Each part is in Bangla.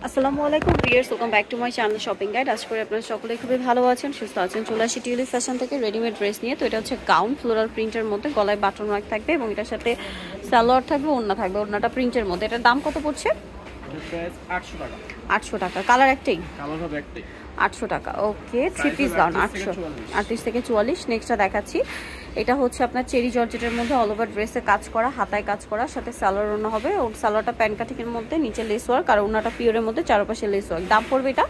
আসসালামু আলাইকুম viewers, welcome back to my channel shopping guide. আশা করি আপনারা সকলেই খুবই ভালো আছেন, সুস্থ আছেন। চলে আসি টিউলিপ ফ্যাশন থেকে রেডিমেড ড্রেস নিয়ে। তো এটা হচ্ছে গাউন ফ্লোরাল প্রিন্টের মধ্যে, গলায় বাটন ওয়ার্ক থাকবে এবং এটার সাথে সালোয়ার থাকবে, ওড়না থাকবে। ওড়নাটা প্রিন্টের মধ্যে। এটার দাম কত পড়ছে? এটার প্রাইস 800 টাকা। 800 টাকা। কালার একটাই? কালার হবে একটাই। 800 টাকা। ওকে, 3 পিস গাউন 800, 38 থেকে 44। নেক্সটটা দেখাচ্ছি। এটা হচ্ছে আপনার চেরি জর্জেটের মধ্যে অল ওভার ড্রেসে কাজ করা, হাতায় কাজ করা, সাথে সালোয়ার ওড়না হবে। ওর সালোয়ারটা প্যান কাটিংয়ের মধ্যে, নিচে লেস ওয়ার্ক, আর ওড়নাটা পিওরের মধ্যে, চারপাশে লেস ওয়ার্ক। দাম পড়বে এটা?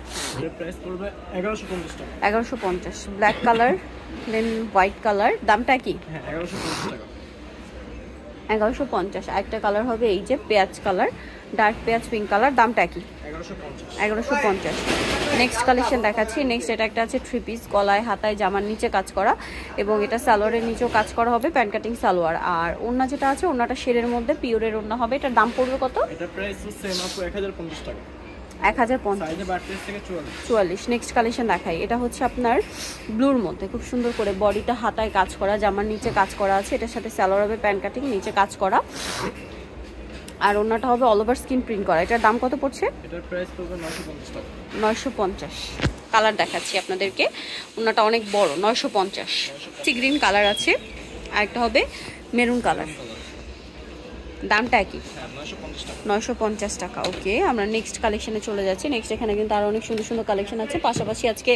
এর প্রাইস পড়বে 1150 টাকা। 1150। ব্ল্যাক কালার দেন হোয়াইট কালার, দামটা কি? হ্যাঁ, 1150 টাকা। 1150। আরেকটা কালার হবে এই যে পেঁয়াজ কালার, ডার্ক পেঁয়াজ পিঙ্ক কালার, দামটা কি? 1150। 1150। নেক্সট কালেকশন দেখাচ্ছি। নেক্সট এটা একটা আছে 3 পিস, গলায় হাতায় জামার নিচে কাজ করা এবং এটা সালোয়ারের নিচেও কাজ করা হবে, প্যান কাটিং সালোয়ার। আর ওড়না যেটা আছে, ওড়নাটা শেরের মধ্যে পিওরের ওড়না হবে। এটার দাম পড়বে কত? এটার প্রাইস সেম আপু 1050 টাকা। 1050। সাইজে 32 থেকে 44। নেক্সট কালেকশন দেখাই। এটা হচ্ছে আপনার ব্লুর মধ্যে, খুব সুন্দর করে বডিটা হাতায় কাজ করা, জামার নিচে কাজ করা আছে। এটার সাথে সালোয়ার হবে প্যান কাটিং, নিচে কাজ করা, আর ওড়নাটা হবে অল ওভার স্কিন প্রিন্ট করা। এটার দাম কত পড়ছে? এটার প্রাইস পড়বে 950 টাকা। 950। কালার দেখাচ্ছি আপনাদেরকে, ওড়নাটা অনেক বড়। 950। গ্রিন কালার আছে, আর একটা হবে মেরুন কালার। দামটা কি? 950 টাকা। 950 টাকা। ওকে, আমরা নেক্সট কালেকশনে চলে যাচ্ছি। নেক্সট এখানে কিন্তু আরও অনেক সুন্দর সুন্দর কালেকশন আছে, পাশাপাশি আজকে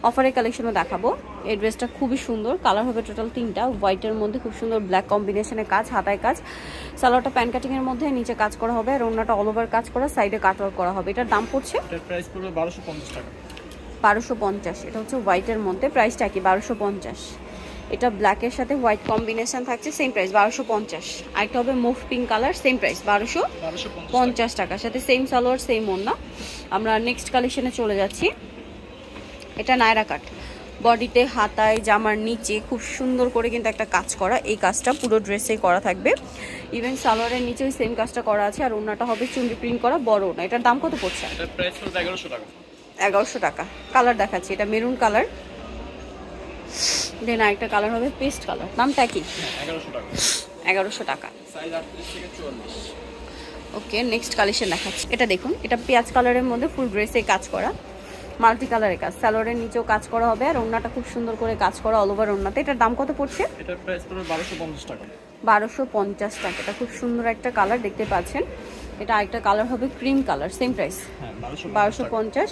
অফারের কালেকশনও দেখাবো। এই ড্রেসটা খুবই সুন্দর, কালার হবে টোটাল 3টা। হোয়াইটের মধ্যে খুব সুন্দর ব্ল্যাক কম্বিনেশনে কাজ, হাতায় কাজ, সালোয়ারটা প্যান কাটিংয়ের মধ্যে, নিচে কাজ করা হবে, আর ওড়নাটা অল ওভার কাজ করা, সাইডে কাটওয়ার্ক করা হবে। এটার দাম পড়ছে? এটার প্রাইস পড়বে 1250 টাকা। 1250। এটা হচ্ছে হোয়াইটের মধ্যে, প্রাইসটা কি? 1250। এটা ব্ল্যাকের সাথে হোয়াইট কম্বিনেশন থাকছে, সেম প্রাইস 1250। আরেকটা হবে move pink colour, same price 1250 টাকার সাথে সেম সালোয়ার, সেম ওড়না। আমরা নেক্সট কালেকশনে চলে যাচ্ছি। এটা নায়রা কাট, বডিতে হাতায় জামার নিচে খুব সুন্দর করে কিন্তু একটা কাজ করা। এই কাজটা পুরো ড্রেসেই করা থাকবে, ইভেন সালোয়ারের নিচেও সেম কাজটা করা আছে, আর ওড়নাটা হবে চুন্ডি প্রিন্ট করা, বড় ওড়না। এটার দাম কত পড়ছে? এটার প্রাইস পড়বে 1100 টাকা। 1100 টাকা। কালার দেখাচ্ছি, এটা মেরুন কালার, দেন আরেকটা কালার হবে পেস্ট কালার। দামটা কি? 1100 টাকা। 1100 টাকা। সাইজ 38 থেকে 44। ওকে, নেক্সট কালেকশন দেখাচ্ছি। এটা দেখুন, এটা পেঁয়াজ কালারের মধ্যে ফুল ড্রেসে কাজ করা, মাল্টি কালারের কাজ, সালোয়ারের নিচেও কাজ করা হবে, আর ওড়নাটা খুব সুন্দর করে কাজ করা অল ওভার ওড়নাতে। এটার দাম কত পড়ছে? এটার প্রাইস পড়বে 1250 টাকা। 1250 টাকা। এটা খুব সুন্দর একটা কালার, দেখতে পাচ্ছেন। এটা আরেকটা কালার হবে ক্রিম কালার, সেম প্রাইস হ্যাঁ, 1250।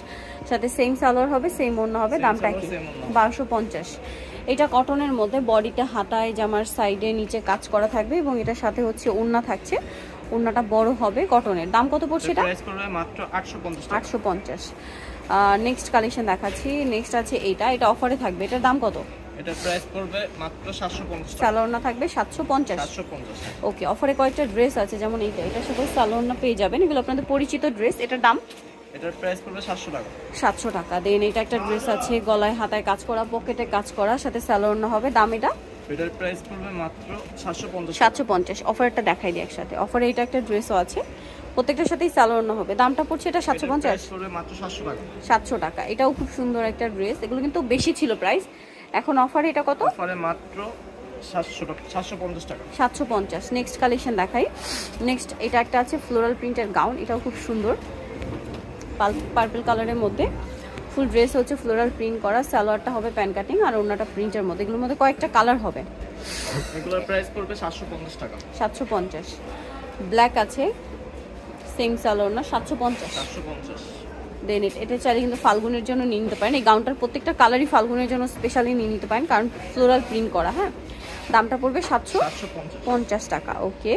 সাথে সেম সালোয়ার হবে, সেম ওড়না হবে। দামটা কি? 1250। এটা কটনের মধ্যে, বডিতে হাতায় জামার সাইডে নিচে কাজ করা থাকবে এবং এটার সাথে হচ্ছে ওড়না থাকছে, ওড়নাটা বড় হবে, কটনের। দাম কত পড়ছে এটা? প্রাইস পড়বে মাত্র 850 টাকা। 850। নেক্সট কালেকশন দেখাচ্ছি। নেক্সট আছে এটা, এটা অফারে থাকবে। এটার দাম কত? এটার প্রাইস পড়বে মাত্র 750 টাকা। সালোয়ার না থাকবে 750। 750। ওকে, অফারে কয়েকটা ড্রেস আছে, যেমন এইটা, এটার সাথে সালোয়ার না পেয়ে যাবেন। এগুলো আপনাদের পরিচিত ড্রেস। এটার দাম? এটার প্রাইস পড়বে 700 টাকা। 700 টাকা। দেন এটা একটা ড্রেস আছে, গলায় হাতায় কাজ করা, পকেটে কাজ করা, সাথে সালোয়ার না হবে। দাম এটা? এটার প্রাইস পড়বে মাত্র 750। 750। অফারটা দেখাই দিই একসাথে। অফারে এটা একটা ড্রেসও আছে, প্রত্যেকটার সাথেই সালোয়ার না হবে। দামটা পড়ছে এটা 750। পড়বে মাত্র 700 টাকা। 700 টাকা। এটাও খুব সুন্দর একটা ড্রেস। এগুলো কিন্তু বেশি ছিল প্রাইস, এখন অফারে এটা কত? অফারে মাত্র 700 টাকা, 750 টাকা। 750। নেক্সট কালেকশন দেখাই। নেক্সট এটা একটা আছে ফ্লোরাল প্রিন্টের গাউন, এটাও খুব সুন্দর, পার্পল কালারের মধ্যে। ফুল ড্রেস হচ্ছে ফ্লোরাল প্রিন্ট করা, সালোয়ারটা হবে প্যান কাটিং, আর ওড়নাটা প্রিন্টের মধ্যে। এগুলোর মধ্যে কয়েকটা কালার হবে। এগুলোর প্রাইস পড়বে 750 টাকা। 750। ব্ল্যাক আছে, সেম সালোয়ার না, 750। 750। দেন এটা চাইলে কিন্তু ফাল্গুনের জন্য নিয়ে নিতে পারেন। এই গাউনটার প্রত্যেকটা কালারই ফাল্গুনের জন্য স্পেশালি নিয়ে নিতে পারেন, কারণ ফ্লোরাল প্রিন্ট করা। হ্যাঁ, দামটা পড়বে 750 টাকা। ওকে,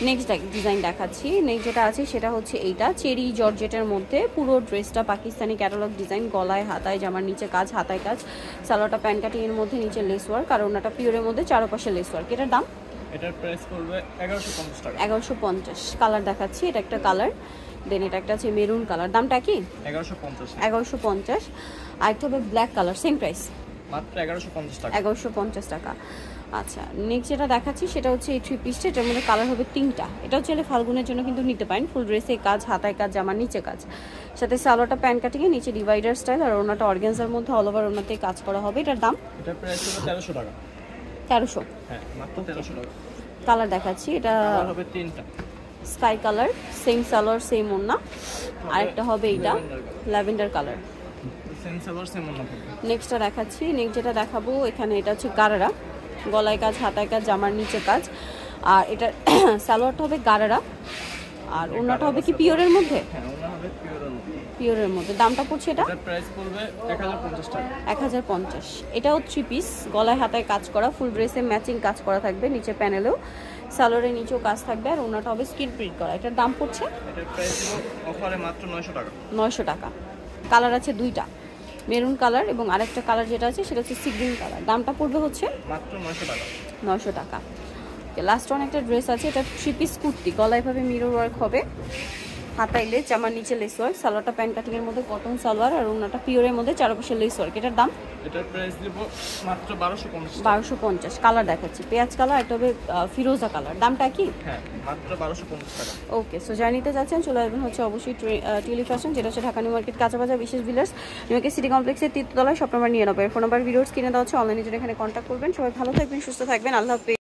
নেক্সট ডিজাইন দেখাচ্ছি। নেক্সট যেটা আছে সেটা হচ্ছে এইটা, চেরি জর্জেটের মধ্যে পুরো ড্রেসটা পাকিস্তানি ক্যাটালগ ডিজাইন, গলায় হাতায় জামার নিচে কাজ, হাতায় কাজ, সালোয়ারটা প্যান কাটিং এর মধ্যে, নিচে লেস ওয়ার্ক, আর ওড়নাটা পিওরের মধ্যে, চারপাশে লেস ওয়ার্ক। এটার দাম? এটার প্রাইস পড়বে 1150 টাকা। 1150। কালার দেখাচ্ছি, এটা একটা কালার, দেন এটা একটা আছে মেরুন কালার। দামটা কি? 1150। 1150। আর একটা হবে ব্ল্যাক কালার, সেম প্রাইস মাত্র 1150 টাকা। 1150 টাকা। আচ্ছা, নেক্সট যেটা দেখাচ্ছি সেটা হচ্ছে এই 3 পিসটা, এটার মধ্যে কালার হবে 3টা। এটাও চাইলে ফাল্গুনের জন্য কিন্তু নিতে পারেন। ফুল ড্রেসে কাজ, হাতায় কাজ, জামার নিচে কাজ, সাথে সালোয়ারটা প্যান কাটিংয়ে, নিচে ডিভাইডার স্টাইল, আর ওড়নাটা অর্গানজার মধ্যে অল ওভার ওড়নাতে কাজ করা হবে। এটার দাম? এটার প্রাইস হলো 1300 টাকা। 1300। হ্যাঁ, মাত্র 1300 টাকা। কালার দেখাচ্ছি, এটা কালার হবে 3টা। Sky colour, same salwar same ওড়না। আরেকটা হবে এইটা lavender colour. Same salwar same ওড়না থাকবে। নেক্সটটা দেখাচ্ছি, নেক্সট যেটা দেখাবো এখানে এটা হচ্ছে গারারা, গলায় কাজ, হাতায় কাজ, জামার নিচে কাজ। আর এটার সালোয়ারটা হবে গারারা, আর ওড়নাটা হবে কি পিওরের মধ্যে? হ্যাঁ, ওড়না হবে পিওরের মধ্যে। পিওরের মধ্যে। দামটা পড়ছে এটা এটার প্রাইস পড়বে 1050 টাকা। 1050। এটাও 3 পিস, গলায় হাতায় কাজ করা, ফুল ড্রেসে ম্যাচিং কাজ করা থাকবে, নিচে প্যানেলেও, সালোয়ারের নিচেও কাজ থাকবে, আর ওড়নাটা হবে স্কিন প্রিন্ট করা। এটার দাম পড়ছে এটার প্রাইস অফারে মাত্র 900 টাকা। 900 টাকা। কালার আছে দুইটা, মেরুন কালার এবং আরেকটা কালার যেটা আছে সেটা হচ্ছে সি গ্রিন কালার। দামটা পড়বে হচ্ছে মাত্র 900 টাকা। 900 টাকা। লাস্ট ওয়ান একটা ড্রেস আছে, এটা 3 পিস কুর্তি, গলায় ভাবে মিরর ওয়ার্ক হবে, হাতায় লেস, জামার নিচে লেস ওয়ার্ক, সালোয়ারটা প্যান্ট কাটিং এর মধ্যে কটন সালোয়ার, আর ওড়নাটা পিওরের মধ্যে চারপাশে লেস ওয়ার্ক। এটার দাম এটার প্রাইস দিব মাত্র 1250 টাকা। 1250। কালার দেখাচ্ছি, পেঁয়াজ কালার, এটা হবে ফিরোজা কালার। দামটা কি? হ্যাঁ, মাত্র 1250 টাকা। ওকে, সো যারা নিতে যাচ্ছেন চলে আসবেন হচ্ছে অবশ্যই টিউলিপ ফ্যাশন, যেটা হচ্ছে ঢাকা নিউ মার্কেট, কাঁচাবাজার, বিশেষ বিলার্স, নিউমার্কেট সিটি কমপ্লেক্সের 3 তলায়, shop number 99। Phone number videos কিনে দেওয়া হচ্ছে, অনলাইনে এখানে কন্ট্যাক্ট করবেন। সবাই ভালো থাকবেন, সুস্থ থাকবেন, আল্লাহ হাফেজ।